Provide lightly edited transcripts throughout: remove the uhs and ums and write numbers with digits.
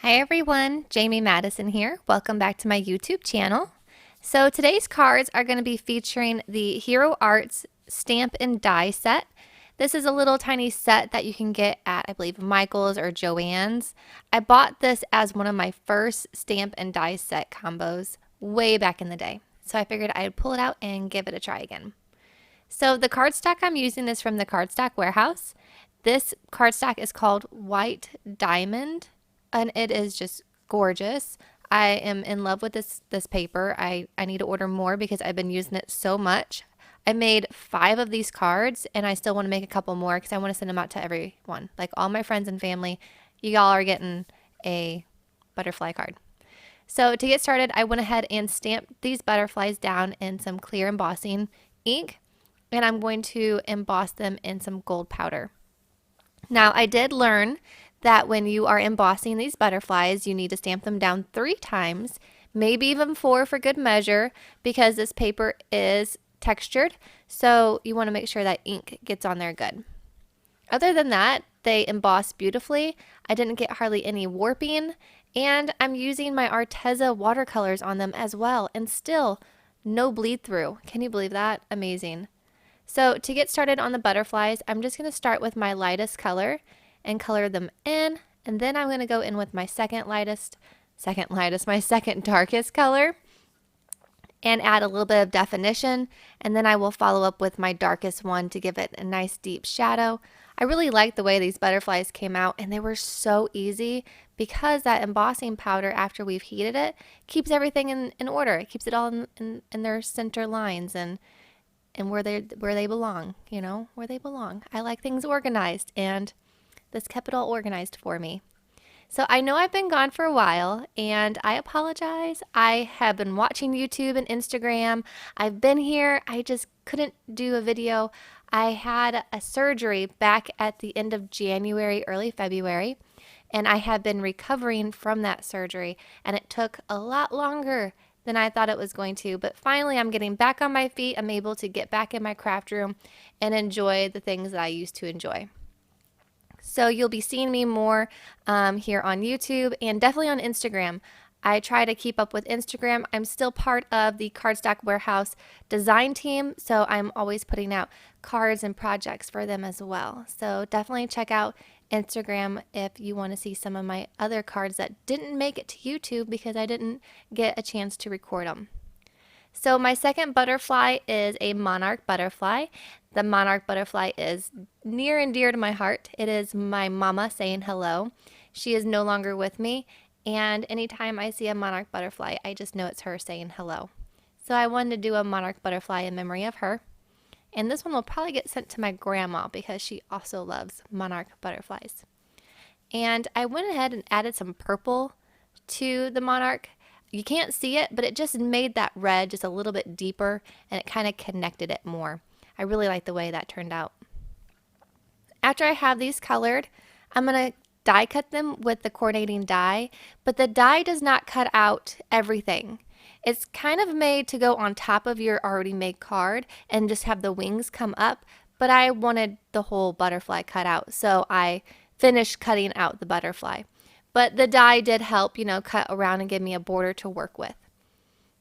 Hi everyone, Jamie Madison here. Welcome back to my YouTube channel. So today's cards are going to be featuring the Hero Arts Stamp and Die set. This is a little tiny set that you can get at, I believe, Michael's or Joann's. I bought this as one of my first stamp and die set combos way back in the day. So I figured I'd pull it out and give it a try again. So the cardstock I'm using is from the Cardstock Warehouse. This cardstock is called White Diamond, and it is just gorgeous. I am in love with this paper. I need to order more because I've been using it so much. I made 5 of these cards, and I still want to make a couple more because I want to send them out to everyone. Like all my friends and family, you all are getting a butterfly card. So to get started, I went ahead and stamped these butterflies down in some clear embossing ink, and I'm going to emboss them in some gold powder. Now, I did learn that when you are embossing these butterflies, you need to stamp them down 3 times, maybe even 4 for good measure, because this paper is textured, so you want to make sure that ink gets on there good. Other than that, they emboss beautifully. I didn't get hardly any warping, and I'm using my Arteza watercolors on them as well, and still no bleed through. Can you believe that? Amazing. So to get started on the butterflies, I'm just going to start with my lightest color and color them in, and then I'm going to go in with my my second darkest color and add a little bit of definition, and then I will follow up with my darkest one to give it a nice deep shadow. I really like the way these butterflies came out, and they were so easy because that embossing powder, after we've heated it, keeps everything in order. It keeps it all in their center lines and where they belong, you know, where they belong. I like things organized, and this kept it all organized for me. So I know I've been gone for a while, and I apologize. I have been watching YouTube and Instagram. I've been here. I just couldn't do a video. I had a surgery back at the end of January, early February, and I have been recovering from that surgery, and it took a lot longer than I thought it was going to, but finally I'm getting back on my feet. I'm able to get back in my craft room and enjoy the things that I used to enjoy. So you'll be seeing me more here on YouTube and definitely on Instagram. I try to keep up with Instagram. I'm still part of the Cardstock Warehouse design team, so I'm always putting out cards and projects for them as well. So definitely check out Instagram if you want to see some of my other cards that didn't make it to YouTube because I didn't get a chance to record them. So my second butterfly is a monarch butterfly. The monarch butterfly is near and dear to my heart. It is my mama saying hello. She is no longer with me, and anytime I see a monarch butterfly, I just know it's her saying hello. So I wanted to do a monarch butterfly in memory of her. And this one will probably get sent to my grandma because she also loves monarch butterflies. And I went ahead and added some purple to the monarch. You can't see it, but it just made that red just a little bit deeper, and it kind of connected it more. I really like the way that turned out. After I have these colored, I'm going to die cut them with the coordinating die, but the die does not cut out everything. It's kind of made to go on top of your already made card and just have the wings come up, but I wanted the whole butterfly cut out, so I finished cutting out the butterfly. But the die did help, you know, cut around and give me a border to work with.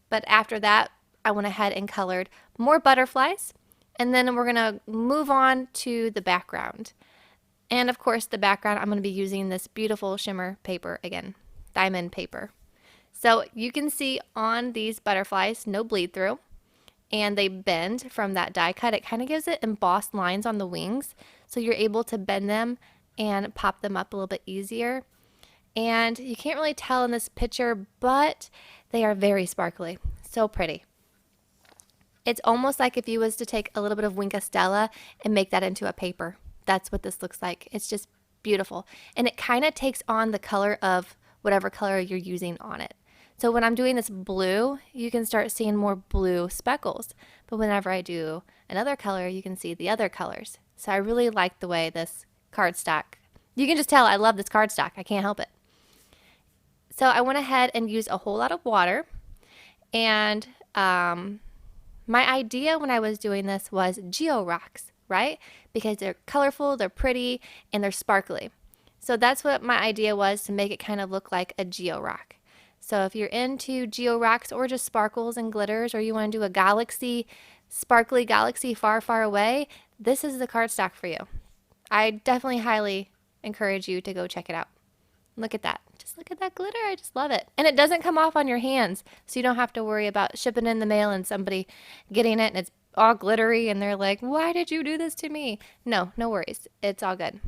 But after that, I went ahead and colored more butterflies, and then we're going to move on to the background. And of course, the background, I'm going to be using this beautiful shimmer paper again, diamond paper. So you can see on these butterflies, no bleed through, and they bend from that die cut. It kind of gives it embossed lines on the wings, so you're able to bend them and pop them up a little bit easier. And you can't really tell in this picture, but they are very sparkly, so pretty. It's almost like if you was to take a little bit of Wink Stella and make that into a paper. That's what this looks like. It's just beautiful. And it kind of takes on the color of whatever color you're using on it. So when I'm doing this blue, you can start seeing more blue speckles. But whenever I do another color, you can see the other colors. So I really like the way this cardstock, you can just tell I love this cardstock. I can't help it. So I went ahead and used a whole lot of water. And my idea when I was doing this was geo rocks, right? Because they're colorful, they're pretty, and they're sparkly. So that's what my idea was, to make it kind of look like a geo rock. So if you're into geo rocks or just sparkles and glitters, or you want to do a galaxy, sparkly galaxy far, far away, this is the cardstock for you. I definitely highly encourage you to go check it out. Look at that. Just look at that glitter. I just love it. And it doesn't come off on your hands, so you don't have to worry about shipping in the mail and somebody getting it and it's all glittery and they're like, why did you do this to me? No, no worries. It's all good.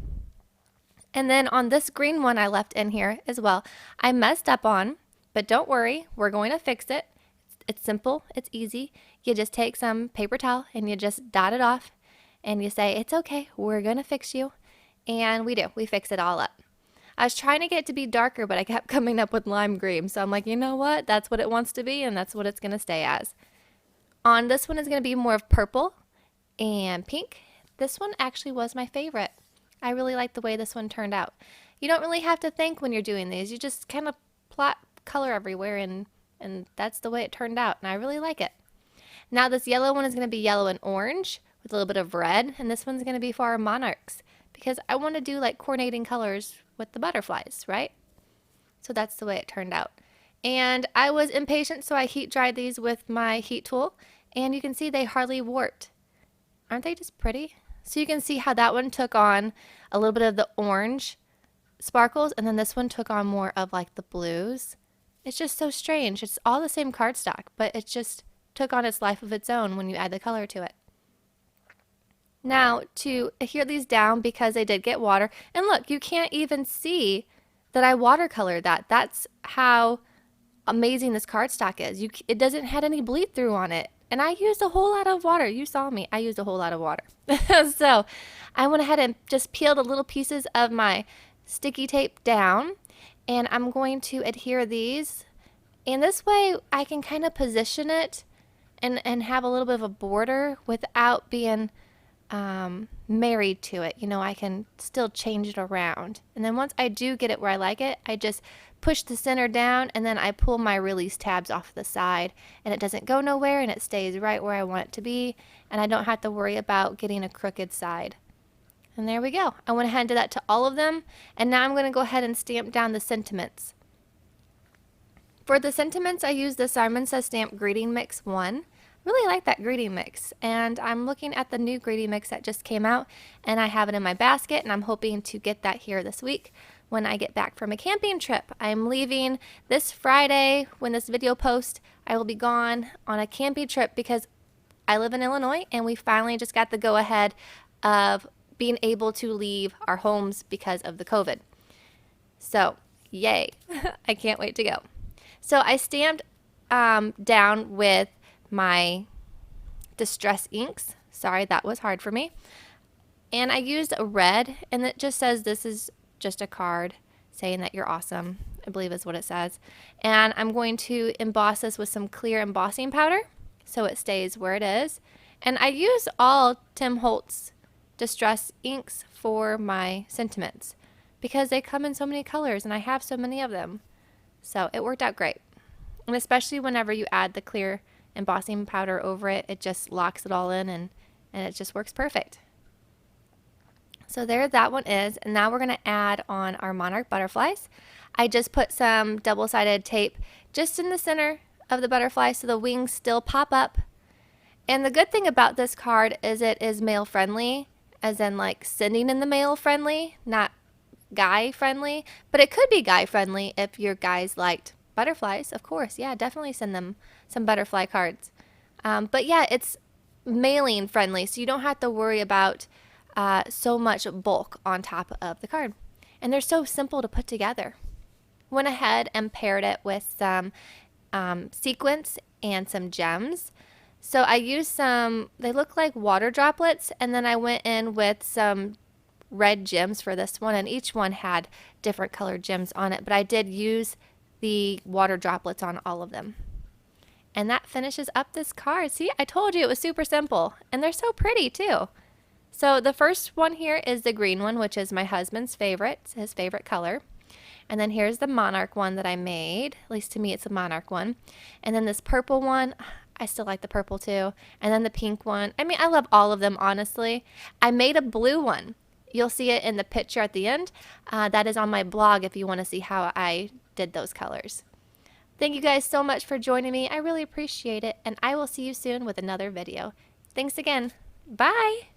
And then on this green one I left in here as well, I messed up on, but don't worry, we're going to fix it. It's simple, it's easy. You just take some paper towel and you just dot it off and you say, it's okay, we're going to fix you. And we do, we fix it all up. I was trying to get it to be darker, but I kept coming up with lime green. So I'm like, you know what? That's what it wants to be, and that's what it's going to stay as. On this one is going to be more of purple and pink. This one actually was my favorite. I really like the way this one turned out. You don't really have to think when you're doing these. You just kind of plot color everywhere, and that's the way it turned out, and I really like it. Now this yellow one is going to be yellow and orange with a little bit of red, and this one's going to be for our monarchs because I want to do like coordinating colors with the butterflies, right? So that's the way it turned out. And I was impatient, so I heat dried these with my heat tool, and you can see they hardly warped. Aren't they just pretty? So you can see how that one took on a little bit of the orange sparkles, and then this one took on more of like the blues. It's just so strange. It's all the same cardstock, but it just took on its life of its own when you add the color to it. Now to adhere these down, because they did get water, and look, you can't even see that I watercolored that. That's how amazing this cardstock is. It doesn't have any bleed through on it. And I used a whole lot of water. You saw me. I used a whole lot of water. So I went ahead and just peeled the little pieces of my sticky tape down, and I'm going to adhere these. And this way I can kind of position it and have a little bit of a border without being married to it. You know, I can still change it around. And then once I do get it where I like it, I just push the center down and then I pull my release tabs off the side, and it doesn't go nowhere and it stays right where I want it to be, and I don't have to worry about getting a crooked side. And there we go. I went ahead and did that to all of them, and now I'm going to go ahead and stamp down the sentiments. For the sentiments, I used the Simon Says Stamp Greeting Mix 1. Really like that greeting mix, and I'm looking at the new greeting mix that just came out, and I have it in my basket, and I'm hoping to get that here this week when I get back from a camping trip. I'm leaving this Friday. When this video posts, I will be gone on a camping trip because I live in Illinois, and we finally just got the go-ahead of being able to leave our homes because of the COVID. So yay. I can't wait to go. So I stamped down with my Distress inks. Sorry, that was hard for me. And I used a red, and it just says this is just a card saying that you're awesome, I believe is what it says. And I'm going to emboss this with some clear embossing powder so it stays where it is. And I use all Tim Holtz Distress inks for my sentiments because they come in so many colors and I have so many of them. So it worked out great. And especially whenever you add the clear embossing powder over it, it just locks it all in, and it just works perfect. So there that one is, and now we're going to add on our monarch butterflies. I just put some double-sided tape just in the center of the butterfly so the wings still pop up. And the good thing about this card is it is male friendly, as in like sending in the mail friendly, not guy friendly, but it could be guy friendly if your guys liked butterflies, of course. Yeah, definitely send them some butterfly cards. But yeah, it's mailing friendly, so you don't have to worry about so much bulk on top of the card. And they're so simple to put together. Went ahead and paired it with some sequins and some gems. So I used some, they look like water droplets, and then I went in with some red gems for this one, and each one had different colored gems on it, but I did use the water droplets on all of them. And that finishes up this card. See, I told you it was super simple, and they're so pretty too. So the first one here is the green one, which is my husband's favorite, it's his favorite color. And then here's the monarch one that I made, at least to me it's a monarch one. And then this purple one, I still like the purple too. And then the pink one, I mean, I love all of them, honestly. I made a blue one. You'll see it in the picture at the end. That is on my blog if you want to see how I did those colors. Thank you guys so much for joining me. I really appreciate it, and I will see you soon with another video. Thanks again. Bye!